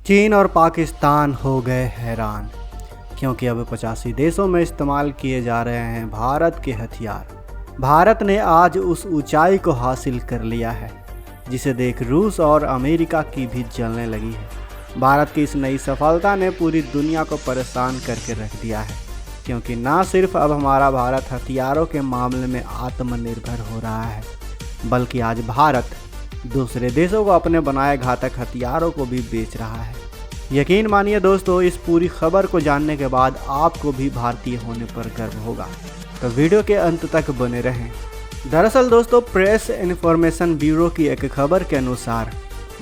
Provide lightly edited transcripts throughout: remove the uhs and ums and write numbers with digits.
चीन और पाकिस्तान हो गए हैरान, क्योंकि अब 85 देशों में इस्तेमाल किए जा रहे हैं भारत के हथियार। भारत ने आज उस ऊंचाई को हासिल कर लिया है जिसे देख रूस और अमेरिका की भी जलने लगी है। भारत की इस नई सफलता ने पूरी दुनिया को परेशान करके रख दिया है, क्योंकि ना सिर्फ अब हमारा भारत हथियारों के मामले में आत्मनिर्भर हो रहा है, बल्कि आज भारत दूसरे देशों को अपने बनाए घातक हथियारों को भी बेच रहा है। यकीन मानिए दोस्तों, इस पूरी खबर को जानने के बाद आपको भी भारतीय होने पर गर्व होगा, तो वीडियो के अंत तक बने रहें। दरअसल दोस्तों, प्रेस इन्फॉर्मेशन ब्यूरो की एक खबर के अनुसार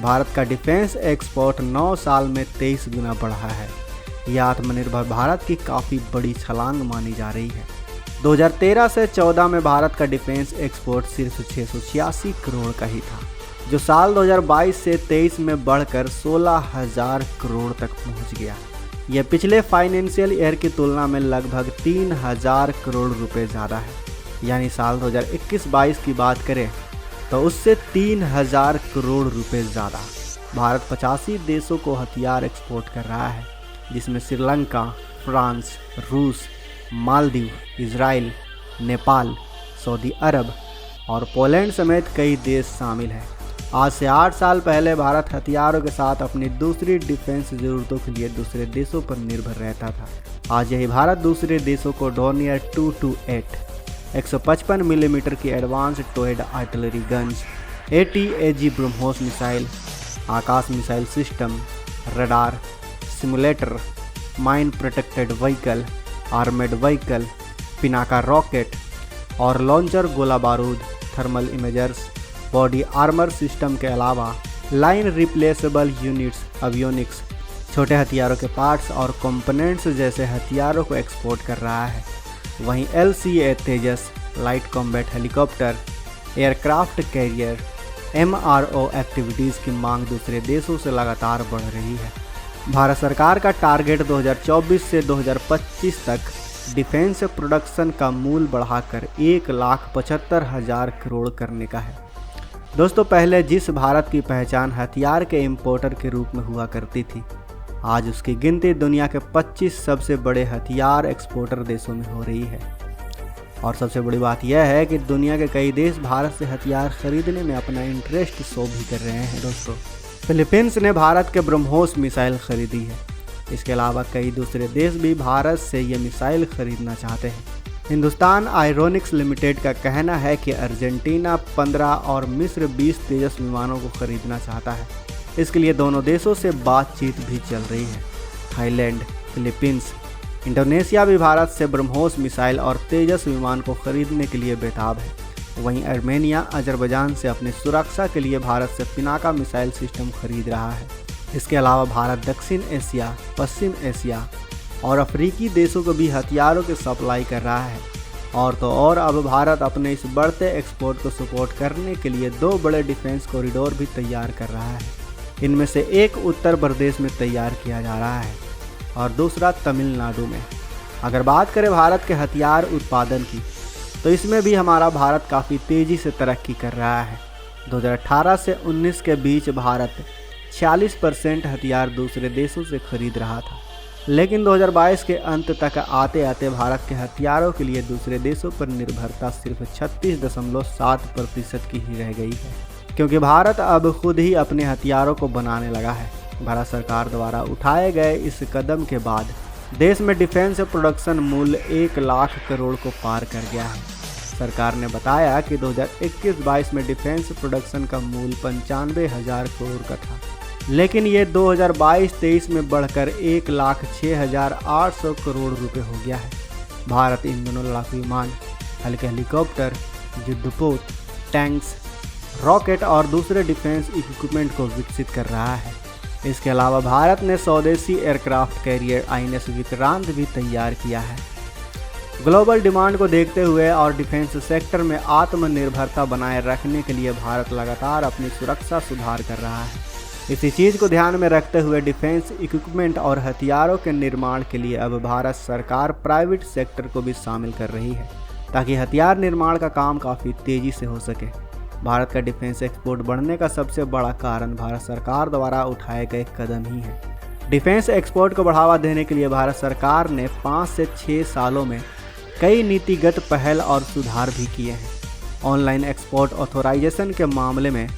भारत का डिफेंस एक्सपोर्ट 9 साल में 23 गुना बढ़ा है। यह आत्मनिर्भर भारत की काफ़ी बड़ी छलांग मानी जा रही है। 2013 से 14 में भारत का डिफेंस एक्सपोर्ट सिर्फ 686 करोड़ का ही था, जो साल 2022 से 23 में बढ़कर 16,000 करोड़ तक पहुंच गया। यह पिछले फाइनेंशियल ईयर की तुलना में लगभग 3,000 करोड़ रुपए ज़्यादा है। यानी साल 2021-22 की बात करें तो उससे 3,000 करोड़ रुपए ज़्यादा। भारत 85 देशों को हथियार एक्सपोर्ट कर रहा है, जिसमें श्रीलंका, फ्रांस, रूस, मालदीव, इजराइल, नेपाल, सऊदी अरब और पोलैंड समेत कई देश शामिल हैं। आज से 8 साल पहले भारत हथियारों के साथ अपनी दूसरी डिफेंस ज़रूरतों के लिए दूसरे देशों पर निर्भर रहता था। आज यही भारत दूसरे देशों को डोर्नियर 228 155 मिलीमीटर की advance towed artillery guns, ATAG BrahMos missile, Akash missile system, radar, simulator, mine protected vehicle, armoured vehicle, Pinaka rocket और लॉन्चर, गोला बारूद, thermal imagers, body armour system के अलावा लाइन रिप्लेसेबल यूनिट्स, अवियोनिक्स, छोटे हथियारों के पार्ट्स और कंपोनेंट्स जैसे हथियारों को एक्सपोर्ट कर रहा है। वहीं LCA Tejas, light combat helicopter, aircraft carrier, MRO activities की मांग दूसरे देशों से लगातार बढ़ रही है। भारत सरकार का टारगेट 2024 से 2025 तक डिफेंस प्रोडक्शन का मूल्य बढ़ाकर 1,75,000 करोड़ करने का है। दोस्तों, पहले जिस भारत की पहचान हथियार के इंपोर्टर के रूप में हुआ करती थी, आज उसकी गिनती दुनिया के 25 सबसे बड़े हथियार एक्सपोर्टर देशों में हो रही है। और सबसे बड़ी बात यह है कि दुनिया के कई देश भारत से हथियार खरीदने में अपना इंटरेस्ट शो भी कर रहे हैं। दोस्तों, फिलीपींस ने भारत के ब्रह्मोस मिसाइल खरीदी है। इसके अलावा कई दूसरे देश भी भारत से ये मिसाइल खरीदना चाहते हैं। हिंदुस्तान आयरोनिक्स लिमिटेड का कहना है कि अर्जेंटीना 15 और मिस्र 20 तेजस विमानों को खरीदना चाहता है। इसके लिए दोनों देशों से बातचीत भी चल रही है। थाईलैंड, फिलीपींस, इंडोनेशिया भी भारत से ब्रह्मोस मिसाइल और तेजस विमान को खरीदने के लिए बेताब है। वहीं आर्मेनिया, अजरबैजान से अपनी सुरक्षा के लिए भारत से पिनाका मिसाइल सिस्टम खरीद रहा है। इसके अलावा भारत दक्षिण एशिया, पश्चिम एशिया और अफ्रीकी देशों को भी हथियारों की सप्लाई कर रहा है। और तो और अब भारत अपने इस बढ़ते एक्सपोर्ट को सपोर्ट करने के लिए 2 बड़े डिफेंस कॉरिडोर भी तैयार कर रहा है। इनमें से एक उत्तर प्रदेश में तैयार किया जा रहा है और दूसरा तमिलनाडु में। अगर बात करें भारत के हथियार उत्पादन की, तो इसमें भी हमारा भारत काफ़ी तेज़ी से तरक्की कर रहा है। 2018 से 19 के बीच भारत 40% हथियार दूसरे देशों से खरीद रहा था, लेकिन 2022 के अंत तक आते आते भारत के हथियारों के लिए दूसरे देशों पर निर्भरता सिर्फ 36.7% की ही रह गई है, क्योंकि भारत अब खुद ही अपने हथियारों को बनाने लगा है। भारत सरकार द्वारा उठाए गए इस कदम के बाद देश में डिफेंस प्रोडक्शन मूल्य 1 लाख करोड़ को पार कर गया है। सरकार ने बताया कि 2021-22 में डिफेंस प्रोडक्शन का मूल्य 95,000 करोड़ का था, लेकिन ये 2022-23 में बढ़कर 1,06,800 करोड़ रुपए हो गया है। भारत इन दोनों लड़ाकू विमान, हल्के हेलीकॉप्टर, युद्धपोत, टैंक्स, रॉकेट और दूसरे डिफेंस इक्विपमेंट को विकसित कर रहा है। इसके अलावा भारत ने स्वदेशी एयरक्राफ्ट कैरियर INS विक्रांत भी तैयार किया है। ग्लोबल डिमांड को देखते हुए और डिफेंस सेक्टर में आत्मनिर्भरता बनाए रखने के लिए भारत लगातार अपनी सुरक्षा सुधार कर रहा है। इसी चीज़ को ध्यान में रखते हुए डिफेंस इक्विपमेंट और हथियारों के निर्माण के लिए अब भारत सरकार प्राइवेट सेक्टर को भी शामिल कर रही है, ताकि हथियार निर्माण का काम काफ़ी तेज़ी से हो सके। भारत का डिफेंस एक्सपोर्ट बढ़ने का सबसे बड़ा कारण भारत सरकार द्वारा उठाए गए कदम ही है। डिफेंस एक्सपोर्ट को बढ़ावा देने के लिए भारत सरकार ने 5 से 6 सालों में कई नीतिगत पहल और सुधार भी किए हैं। ऑनलाइन एक्सपोर्ट ऑथोराइजेशन के मामले में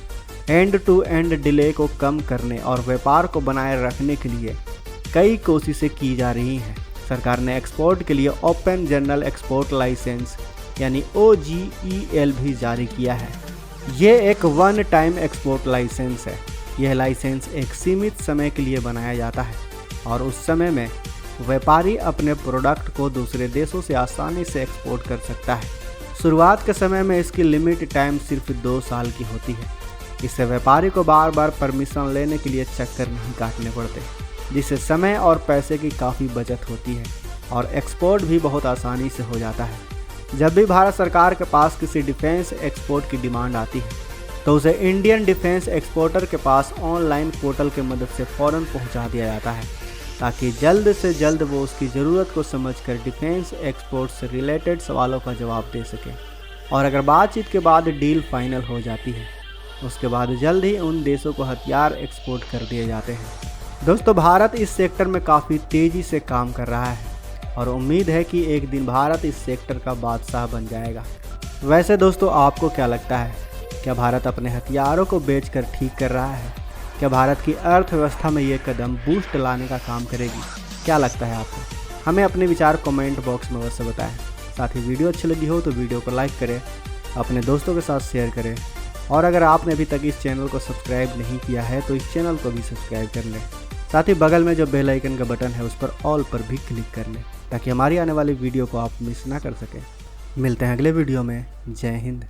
एंड टू एंड डिले को कम करने और व्यापार को बनाए रखने के लिए कई कोशिशें की जा रही हैं। सरकार ने एक्सपोर्ट के लिए ओपन जनरल एक्सपोर्ट लाइसेंस यानी OGEL भी जारी किया है। ये एक वन टाइम एक्सपोर्ट लाइसेंस है। यह लाइसेंस एक सीमित समय के लिए बनाया जाता है और उस समय में व्यापारी अपने प्रोडक्ट को दूसरे देशों से आसानी से एक्सपोर्ट कर सकता है। शुरुआत के समय में इसकी लिमिट टाइम सिर्फ 2 साल की होती है। इससे व्यापारी को बार बार परमिशन लेने के लिए चक्कर नहीं काटने पड़ते, जिससे समय और पैसे की काफ़ी बचत होती है और एक्सपोर्ट भी बहुत आसानी से हो जाता है। जब भी भारत सरकार के पास किसी डिफेंस एक्सपोर्ट की डिमांड आती है तो उसे इंडियन डिफेंस एक्सपोर्टर के पास ऑनलाइन पोर्टल की मदद से फ़ौरन पहुंचा दिया जाता है, ताकि जल्द से जल्द वो उसकी ज़रूरत को समझकर डिफेंस एक्सपोर्ट से रिलेटेड सवालों का जवाब दे सके। और अगर बातचीत के बाद डील फाइनल हो जाती है, उसके बाद जल्द ही उन देशों को हथियार एक्सपोर्ट कर दिए जाते हैं। दोस्तों, भारत इस सेक्टर में काफ़ी तेज़ी से काम कर रहा है और उम्मीद है कि एक दिन भारत इस सेक्टर का बादशाह बन जाएगा। वैसे दोस्तों, आपको क्या लगता है? क्या भारत अपने हथियारों को बेचकर ठीक कर रहा है? क्या भारत की अर्थव्यवस्था में ये कदम बूस्ट लाने का काम करेगी? क्या लगता है आपको? हमें अपने विचार कमेंट बॉक्स में अवश्य बताएं। साथ ही वीडियो अच्छी लगी हो तो वीडियो को लाइक करें, अपने दोस्तों के साथ शेयर करें और अगर आपने अभी तक इस चैनल को सब्सक्राइब नहीं किया है तो इस चैनल को भी सब्सक्राइब कर लें। साथ ही बगल में जो बेल आइकन का बटन है उस पर ऑल पर भी क्लिक कर लें, ताकि हमारी आने वाली वीडियो को आप मिस ना कर सकें। मिलते हैं अगले वीडियो में। जय हिंद।